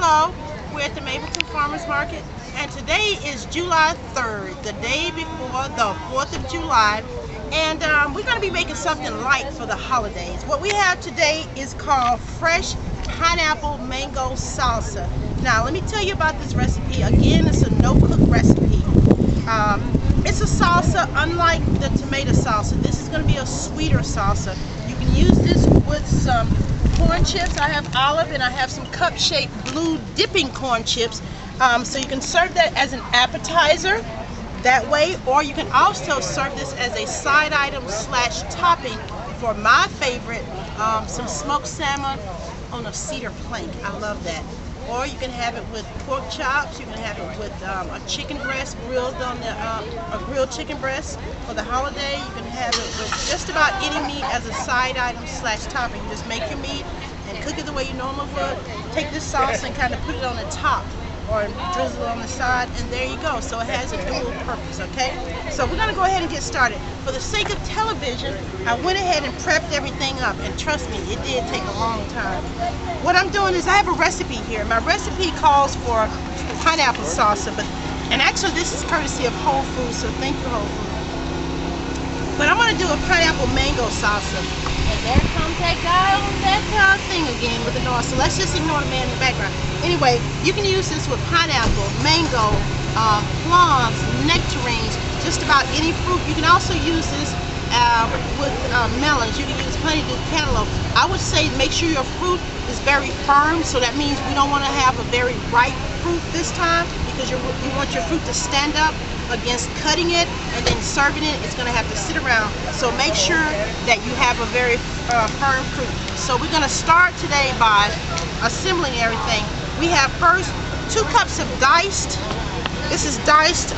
Hello, we're at the Mableton Farmers Market, and today is July 3rd, the day before the 4th of July, and we're going to be making something light for the holidays. What we have today is called fresh pineapple mango salsa. Now, let me tell you about this recipe. Again, it's a no-cook recipe. It's a salsa unlike the tomato salsa. This is going to be a sweeter salsa. You can use this with some corn chips. I have olive and I have some cup-shaped blue dipping corn chips. So you can serve that as an appetizer that way, or you can also serve this as a side item slash topping for my favorite, some smoked salmon on a cedar plank. I love that. Or you can have it with pork chops. You can have it with a chicken breast grilled on the a grilled chicken breast for the holiday. You can have it with just about any meat as a side item slash topping. You just make your meat and cook it the way you normally would. Take this sauce and kind of put it on the top or drizzle on the side, and there you go. So it has a dual purpose, okay? So we're gonna go ahead and get started. For the sake of television, I went ahead and prepped everything up, and trust me, it did take a long time. What I'm doing is I have a recipe here. My recipe calls for pineapple salsa, and actually this is courtesy of Whole Foods, so thank you, Whole Foods. But I'm gonna do a pineapple mango salsa. And there comes that guy on that thing again with the noise. So let's just ignore the man in the background. Anyway, you can use this with pineapple, mango, plums, nectarines, just about any fruit. You can also use this with melons. You can use honeydew, cantaloupe. I would say make sure your fruit is very firm. So that means we don't want to have a very ripe fruit this time, because you want your fruit to stand up against cutting it and then serving it. It's going to have to sit around. So make sure that you have a very firm fruit. So we're going to start today by assembling everything. We have first 2 cups of diced. This is diced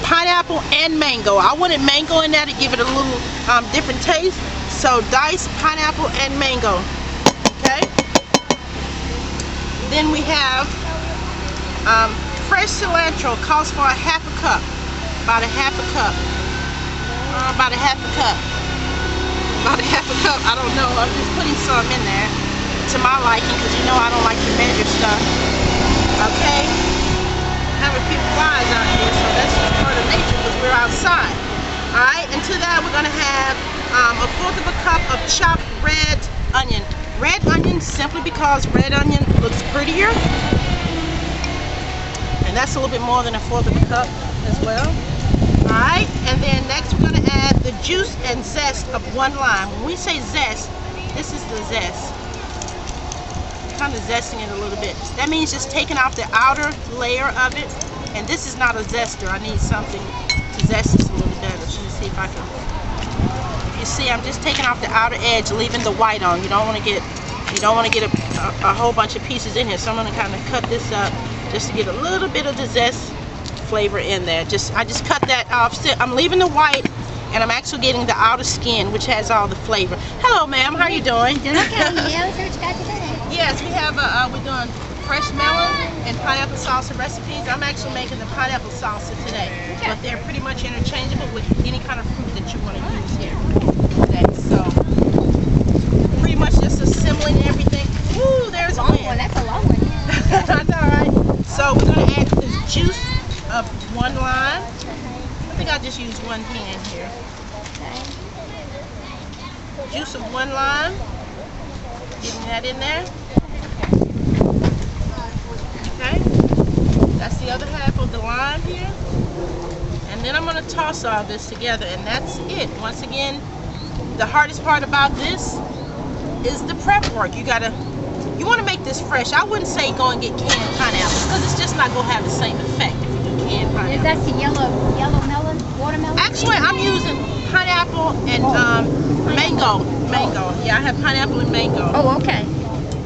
pineapple and mango. I wanted mango in there to give it a little different taste. So diced pineapple and mango. Okay. Then we have fresh cilantro. Calls for a half a cup. About a half a cup. About a half a cup. About a half a cup. I don't know. I'm just putting some in there to my liking, because you know I don't like to measure stuff. Okay. Having people flies out here, so that's just part of nature because we're outside. Alright, and to that we're going to have a 1/4 of a cup of chopped red onion. Red onion simply because red onion looks prettier. And that's a little bit more than a 1/4 of a cup as well. Alright, and then next we're going to add the juice and zest of 1 lime. When we say zest, this is the zest. Kind of zesting it a little bit. That means just taking off the outer layer of it. And this is not a zester. I need something to zest this a little better. So let's see if I can. You see, I'm just taking off the outer edge, leaving the white on. You don't want to get a whole bunch of pieces in here. So I'm going to kind of cut this up just to get a little bit of the zest flavor in there. I just cut that off. I'm leaving the white, and I'm actually getting the outer skin, which has all the flavor. Hello, ma'am. How are you doing? Doing okay. Yeah, so what you got today? Yes, we have we're doing fresh melon and pineapple salsa recipes. I'm actually making the pineapple salsa today, okay. But they're pretty much interchangeable with any kind of fruit that you want to use here today. So pretty much just assembling everything. Ooh, there's a long one. That's a long one. I know, right? So we're going to add this juice of 1 lime. I think I'll just use 1 hand here. Okay. Juice of 1 lime. Getting that in there. Okay. That's the other half of the lime here. And then I'm going to toss all this together, and that's it. Once again, the hardest part about this is the prep work. You want to make this fresh. I wouldn't say go and get canned pineapples, because it's just not going to have the same effect if you do canned pineapple. Is that the yellow melon, watermelon? Actually, I'm using pineapple and mango. Yeah, I have pineapple and mango. Oh, okay.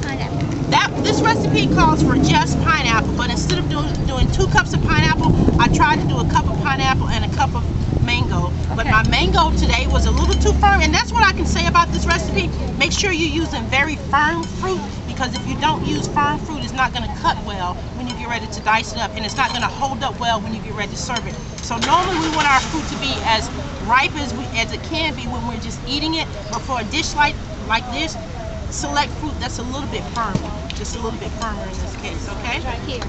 Pineapple. This recipe calls for just pineapple, but instead of doing 2 cups of pineapple, I tried to do a cup of pineapple and a cup of mango. Okay. But my mango today was a little too firm, and that's what I can say about this recipe. Make sure you're using very firm fruit, because if you don't use firm fruit, it's not going to cut well when you get ready to dice it up, and it's not going to hold up well when you get ready to serve it. So normally we want our fruit to be as ripe as it can be when we're just eating it, but for a dish like this, select fruit that's a little bit firmer, just a little bit firmer in this case, okay? Right here.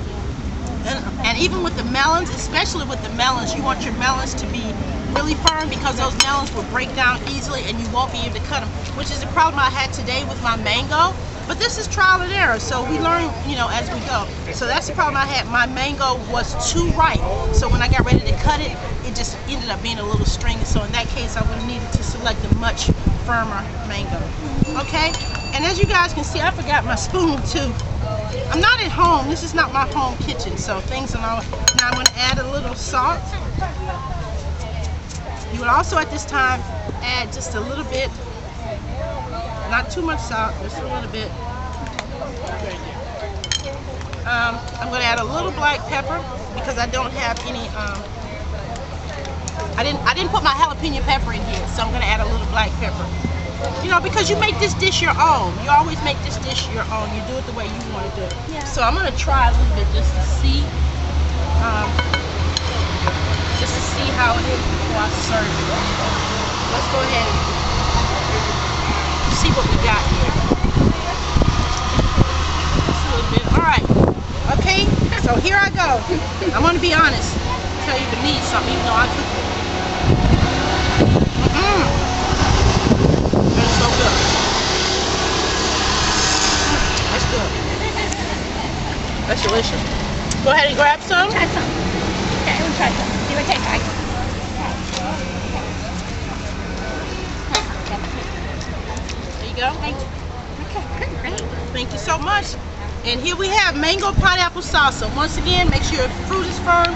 And even with the melons, especially with the melons, you want your melons to be really firm because those melons will break down easily and you won't be able to cut them, which is the problem I had today with my mango. But this is trial and error, so we learn, you know, as we go. So that's the problem I had. My mango was too ripe, so when I got ready to cut it, it just ended up being a little stringy. So in that case, I would have needed to select a much firmer mango. Okay? And as you guys can see, I forgot my spoon too. I'm not at home. This is not my home kitchen, so things are not. Now I'm going to add a little salt. You would also at this time add just a little bit, not too much salt, just a little bit. I'm going to add a little black pepper because I don't have any. I didn't put my jalapeno pepper in here, so I'm going to add a little black pepper. You know, because you make this dish your own. You always make this dish your own. You do it the way you want to do it. Yeah. So I'm going to try a little bit just to see how it is before I serve it. Let's go ahead and see what we got here. Just a little bit. All right. Okay. So here I go. I'm going to be honest. Tell you to need something, even though I cook it. It's so good. That's good. That's delicious. Go ahead and grab some. Try some. Okay, we'll try some. See what it tastes like. There you go. Thank you. Okay, great. Thank you so much. And here we have mango pineapple salsa. Once again, make sure your fruit is firm.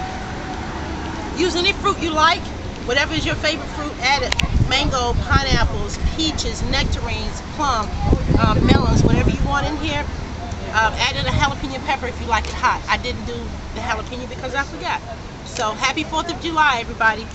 Use any fruit you like. Whatever is your favorite fruit, add it. Mango, pineapples, peaches, nectarines, plum, melons, whatever you want in here. Add in a jalapeno pepper if you like it hot. I didn't do the jalapeno because I forgot. So happy 4th of July, everybody.